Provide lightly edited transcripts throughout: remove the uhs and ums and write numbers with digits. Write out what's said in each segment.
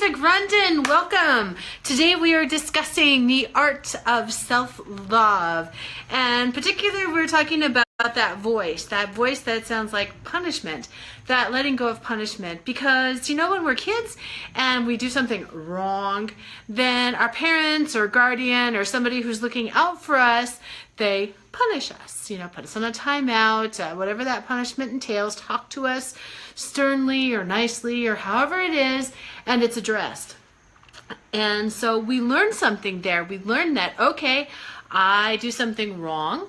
Lisa Grundon, welcome. Today we are discussing the art of self-love, and particularly we're talking about that voice that sounds like punishment, that letting go of punishment. Because you know, when we're kids and we do something wrong, then our parents or guardian or somebody who's looking out for us, they punish us, put us on a timeout, whatever that punishment entails, talk to us sternly or nicely or however it is, and it's addressed. And so we learn something there. We learn that, okay, I do something wrong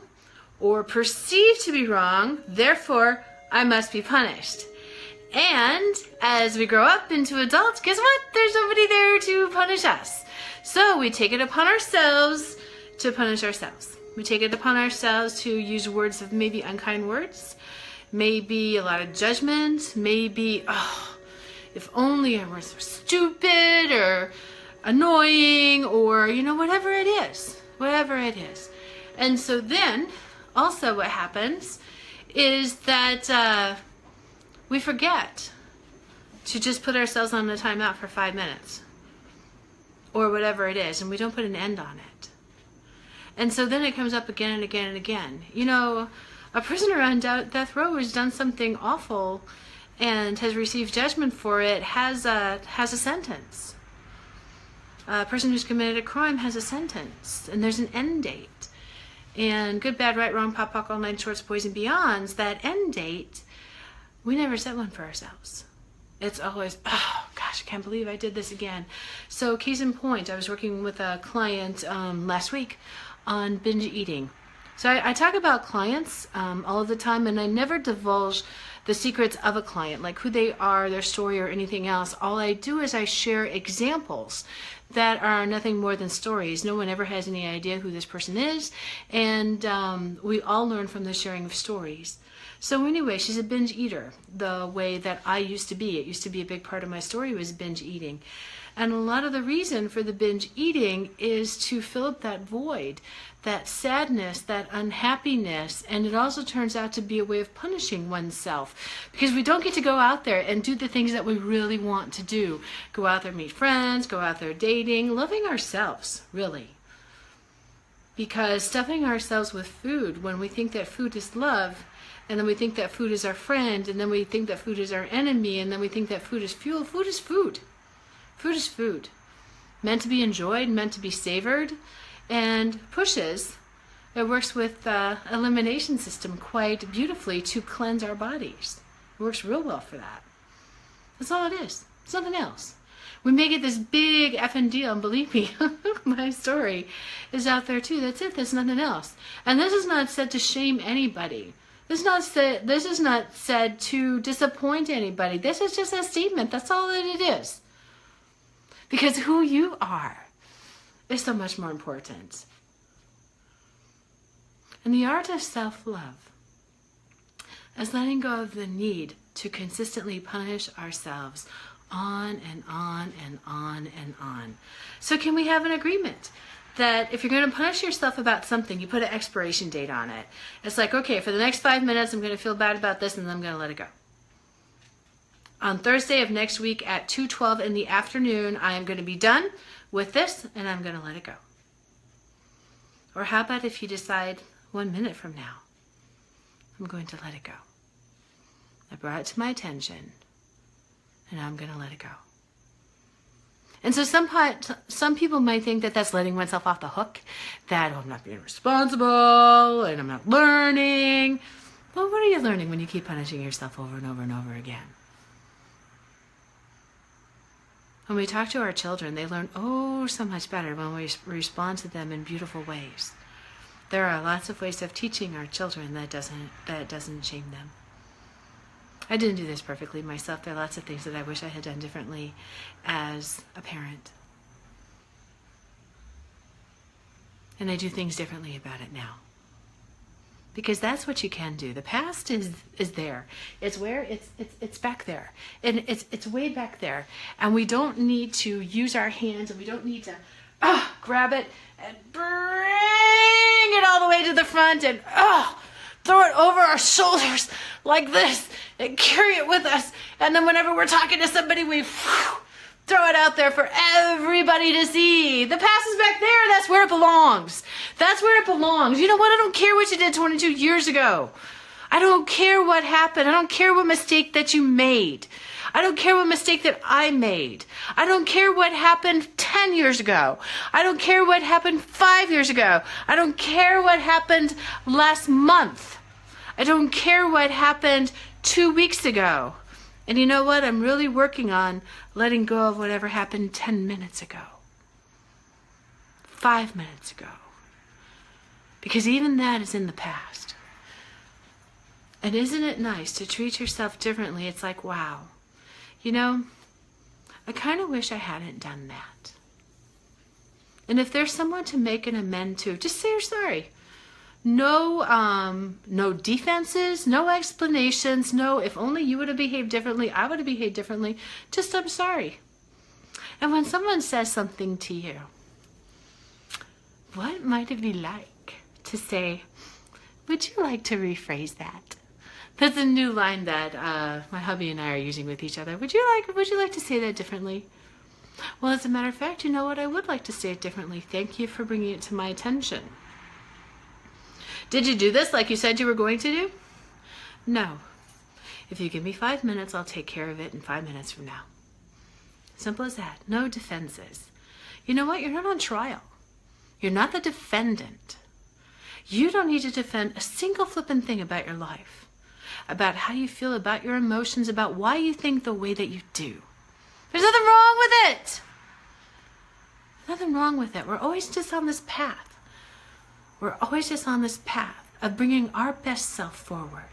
or perceived to be wrong, therefore I must be punished. And as we grow up into adults, guess what? There's nobody there to punish us. So we take it upon ourselves to punish ourselves. We take it upon ourselves to use words of maybe unkind words, maybe a lot of judgment, maybe, oh, if only I weren't so stupid or annoying or, whatever it is, And so then also what happens is that we forget to just put ourselves on a timeout for 5 minutes or whatever it is, and we don't put an end on it. And so then it comes up again and again and again. A prisoner on death row who's done something awful and has received judgment for it has a sentence. A person who's committed a crime has a sentence, and there's an end date. And good, bad, right, wrong, pop, pock, all nine shorts, boys and beyonds, that end date, we never set one for ourselves. It's always, oh gosh, I can't believe I did this again. So case in point, I was working with a client last week on binge eating. So I talk about clients all of the time, and I never divulge the secrets of a client, like who they are, their story, or anything else. All I do is I share examples that are nothing more than stories. No one ever has any idea who this person is, and we all learn from the sharing of stories. So anyway, she's a binge eater, the way that I used to be. It used to be a big part of my story was binge eating. And a lot of the reason for the binge eating is to fill up that void, that sadness, that unhappiness, and it also turns out to be a way of punishing oneself, because we don't get to go out there and do the things that we really want to do. Go out there, meet friends, go out there dating, loving ourselves, really. Because stuffing ourselves with food when we think that food is love, and then we think that food is our friend, and then we think that food is our enemy, and then we think that food is fuel. Food is food. Food is food. Meant to be enjoyed, meant to be savored, and pushes. It works with the elimination system quite beautifully to cleanse our bodies. It works real well for that. That's all it is. It's nothing else. We make it this big effing deal, and believe me, my story is out there too. That's it. There's nothing else. And this is not said to shame anybody. This is not said to disappoint anybody. This is just a statement. That's all that it is. Because who you are is so much more important. And the art of self-love is letting go of the need to consistently punish ourselves on and on and on and on. So can we have an agreement that if you're going to punish yourself about something, you put an expiration date on it? It's like, okay, for the next 5 minutes, I'm going to feel bad about this, and then I'm going to let it go. On Thursday of next week at 2:12 in the afternoon, I am going to be done with this, and I'm going to let it go. Or how about if you decide 1 minute from now, I'm going to let it go. I brought it to my attention, and I'm going to let it go. And so some people might think that that's letting oneself off the hook, that, oh, I'm not being responsible, and I'm not learning. Well, what are you learning when you keep punishing yourself over and over and over again? When we talk to our children, they learn so much better when we respond to them in beautiful ways. There are lots of ways of teaching our children that doesn't shame them. I didn't do this perfectly myself. There are lots of things that I wish I had done differently as a parent. And I do things differently about it now. Because that's what you can do. The past is there. It's where it's back there. And it's way back there. And we don't need to use our hands, and we don't need to grab it and bring it all the way to the front and throw it over our shoulders like this and carry it with us. And then whenever we're talking to somebody, we Throw it out there for everybody to see. The past is back there. That's where it belongs. That's where it belongs. You know what? I don't care what you did 22 years ago. I don't care what happened. I don't care what mistake that you made. I don't care what mistake that I made. I don't care what happened 10 years ago. I don't care what happened 5 years ago. I don't care what happened last month. I don't care what happened 2 weeks ago. And you know what? I'm really working on letting go of whatever happened 10 minutes ago. 5 minutes ago. Because even that is in the past. And isn't it nice to treat yourself differently? It's like, wow. You know, I kind of wish I hadn't done that. And if there's someone to make an amend to, just say you're sorry. No defenses, no explanations, no, if only you would have behaved differently, I would have behaved differently. Just, I'm sorry. And when someone says something to you, what might it be like to say, would you like to rephrase that? That's a new line that my hubby and I are using with each other. Would you like to say that differently? Well, as a matter of fact, you know what? I would like to say it differently. Thank you for bringing it to my attention. Did you do this like you said you were going to do? No. If you give me 5 minutes, I'll take care of it in 5 minutes from now. Simple as that. No defenses. You know what? You're not on trial. You're not the defendant. You don't need to defend a single flippin' thing about your life, about how you feel, about your emotions, about why you think the way that you do. There's nothing wrong with it. Nothing wrong with it. We're always just on this path. We're always just on this path of bringing our best self forward.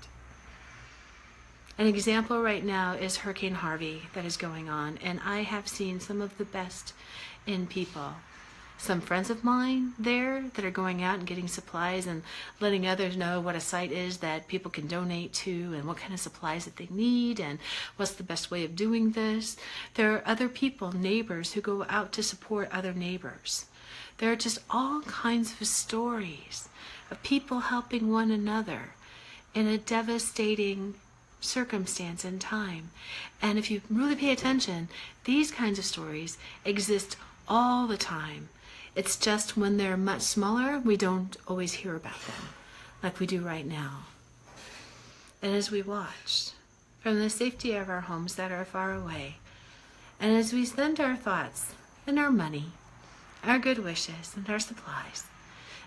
An example right now is Hurricane Harvey that is going on, and I have seen some of the best in people. Some friends of mine there that are going out and getting supplies and letting others know what a site is that people can donate to and what kind of supplies that they need and what's the best way of doing this. There are other people, neighbors, who go out to support other neighbors. There are just all kinds of stories of people helping one another in a devastating circumstance and time. And if you really pay attention, these kinds of stories exist all the time. It's just when they're much smaller, we don't always hear about them like we do right now. And as we watch from the safety of our homes that are far away, and as we send our thoughts and our money, our good wishes and our supplies,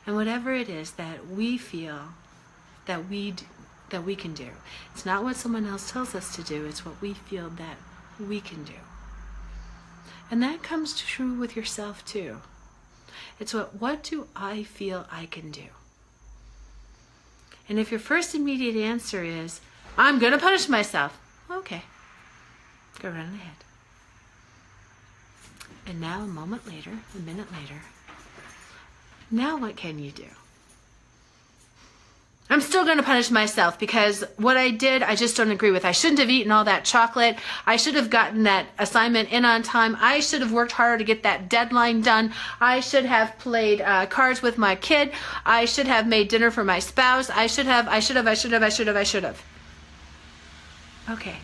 and whatever it is that we feel that we can do. It's not what someone else tells us to do, it's what we feel that we can do. And that comes true with yourself too. It's what do I feel I can do? And if your first immediate answer is, I'm going to punish myself, okay, go right ahead. And now a moment later, a minute later, now what can you do? I'm still going to punish myself because what I did, I just don't agree with. I shouldn't have eaten all that chocolate. I should have gotten that assignment in on time. I should have worked harder to get that deadline done. I should have played cards with my kid. I should have made dinner for my spouse. I should have. Okay.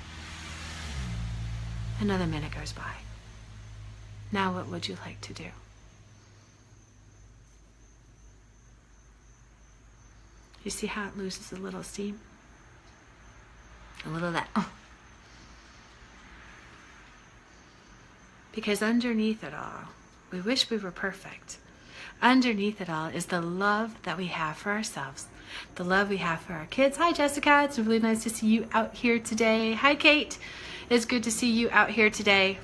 Another minute goes by. Now what would you like to do? You see how it loses a little steam? A little of that. Oh. Because underneath it all, we wish we were perfect. Underneath it all is the love that we have for ourselves, the love we have for our kids. Hi, Jessica. It's really nice to see you out here today. Hi, Kate. It's good to see you out here today.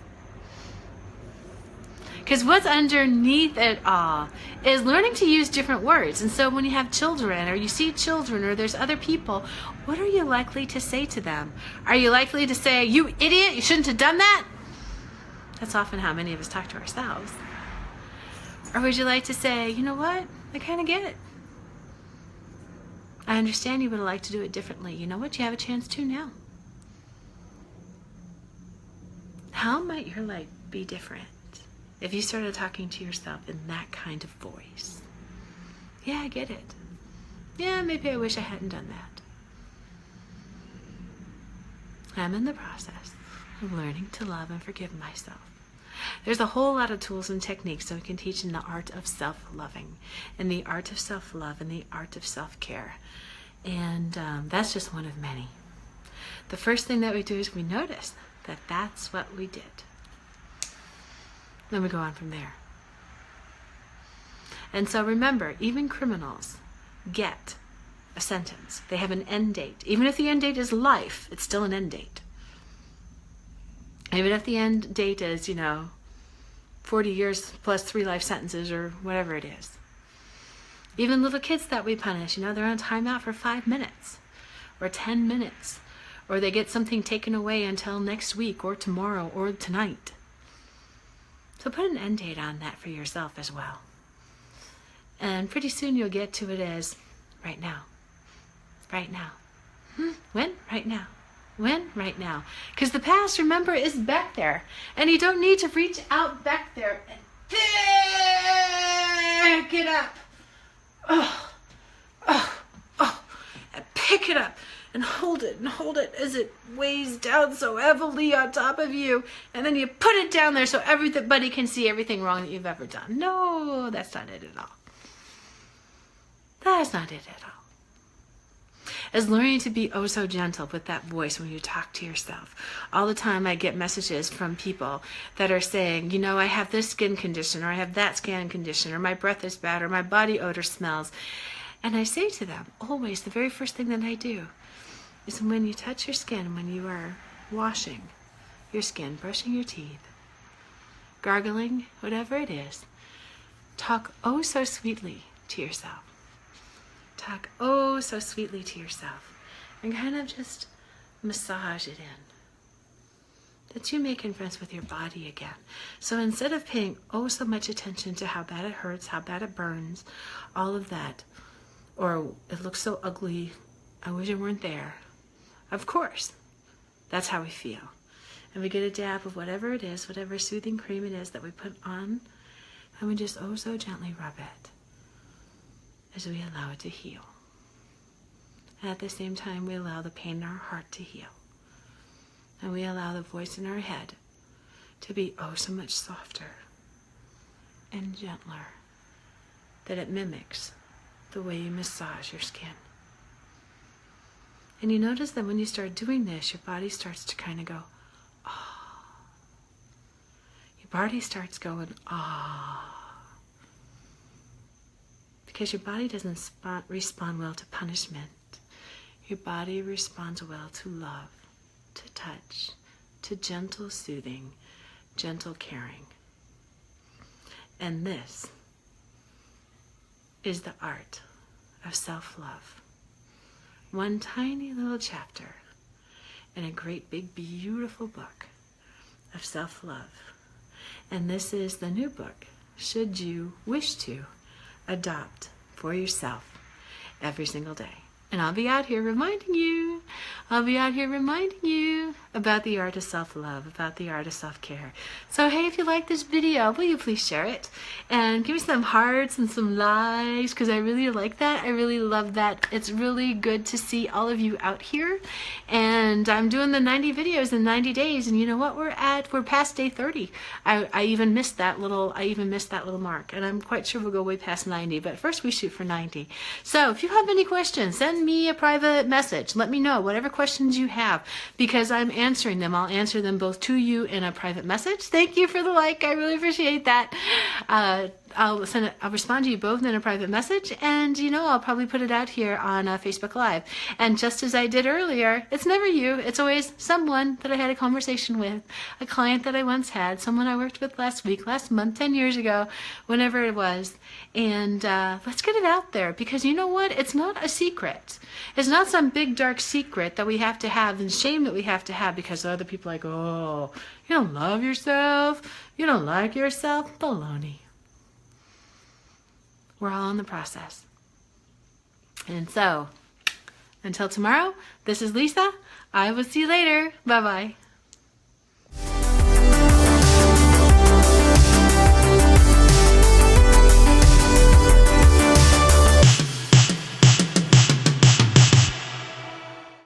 Because what's underneath it all is learning to use different words. And so when you have children or you see children or there's other people, what are you likely to say to them? Are you likely to say, you idiot, you shouldn't have done that? That's often how many of us talk to ourselves. Or would you like to say, you know what, I kind of get it. I understand you would like to do it differently. You know what, you have a chance to now. How might your life be different if you started talking to yourself in that kind of voice? Yeah, I get it. Yeah, maybe I wish I hadn't done that. I'm in the process of learning to love and forgive myself. There's a whole lot of tools and techniques that we can teach in the art of self-loving, and the art of self-love, and the art of self-care. And that's just one of many. The first thing that we do is we notice that that's what we did. Then we go on from there. And so remember, even criminals get a sentence. They have an end date. Even if the end date is life, it's still an end date. Even if the end date is, 40 years plus 3 life sentences or whatever it is. Even little kids that we punish, they're on timeout for 5 minutes or 10 minutes, or they get something taken away until next week or tomorrow or tonight. So put an end date on that for yourself as well. And pretty soon you'll get to it as right now. Right now. When? Right now. When? Right now. Because the past, remember, is back there. And you don't need to reach out back there and pick it up. And pick it up and hold it as it weighs down so heavily on top of you. And then you put it down there so everybody can see everything wrong that you've ever done. No, that's not it at all. That's not it at all. Is learning to be oh so gentle with that voice when you talk to yourself. All the time I get messages from people that are saying, I have this skin condition, or I have that skin condition, or my breath is bad, or my body odor smells. And I say to them, always, the very first thing that I do is when you touch your skin, when you are washing your skin, brushing your teeth, gargling, whatever it is, talk oh so sweetly to yourself. Talk oh so sweetly to yourself and kind of just massage it in. That you make friends with your body again. So instead of paying oh so much attention to how bad it hurts, how bad it burns, all of that, or it looks so ugly, I wish it weren't there. Of course, that's how we feel. And we get a dab of whatever it is, whatever soothing cream it is that we put on, and we just oh so gently rub it as we allow it to heal. And at the same time, we allow the pain in our heart to heal. And we allow the voice in our head to be oh so much softer and gentler, that it mimics the way you massage your skin. And you notice that when you start doing this, your body starts to kind of go, ah. Your body starts going, ah. Because your body doesn't respond well to punishment. Your body responds well to love, to touch, to gentle soothing, gentle caring. And this is the art of self-love. One tiny little chapter in a great big beautiful book of self-love. And this is the new book, should you wish to adopt for yourself every single day. And I'll be out here reminding you. I'll be out here reminding you about the art of self-love, about the art of self-care. So hey, if you like this video, will you please share it? And give me some hearts and some likes, because I really like that. I really love that. It's really good to see all of you out here. And I'm doing the 90 videos in 90 days. And you know what? We're past day 30. I even missed that little mark. And I'm quite sure we'll go way past 90. But first we shoot for 90. So if you have any questions, send me a private message. Let me know whatever questions you have, because I'm answering them. I'll answer them both to you in a private message. Thank you for the like. I really appreciate that. I'll respond to you both in a private message, and I'll probably put it out here on Facebook Live. And just as I did earlier, it's never you. It's always someone that I had a conversation with, a client that I once had, someone I worked with last week, last month, 10 years ago, whenever it was. And let's get it out there, because you know what? It's not a secret. It's not some big dark secret that we have to have and shame that we have to have because other people are like, oh, you don't love yourself, you don't like yourself. Baloney. We're all in the process. And so, until tomorrow, this is Lisa. I will see you later. Bye-bye.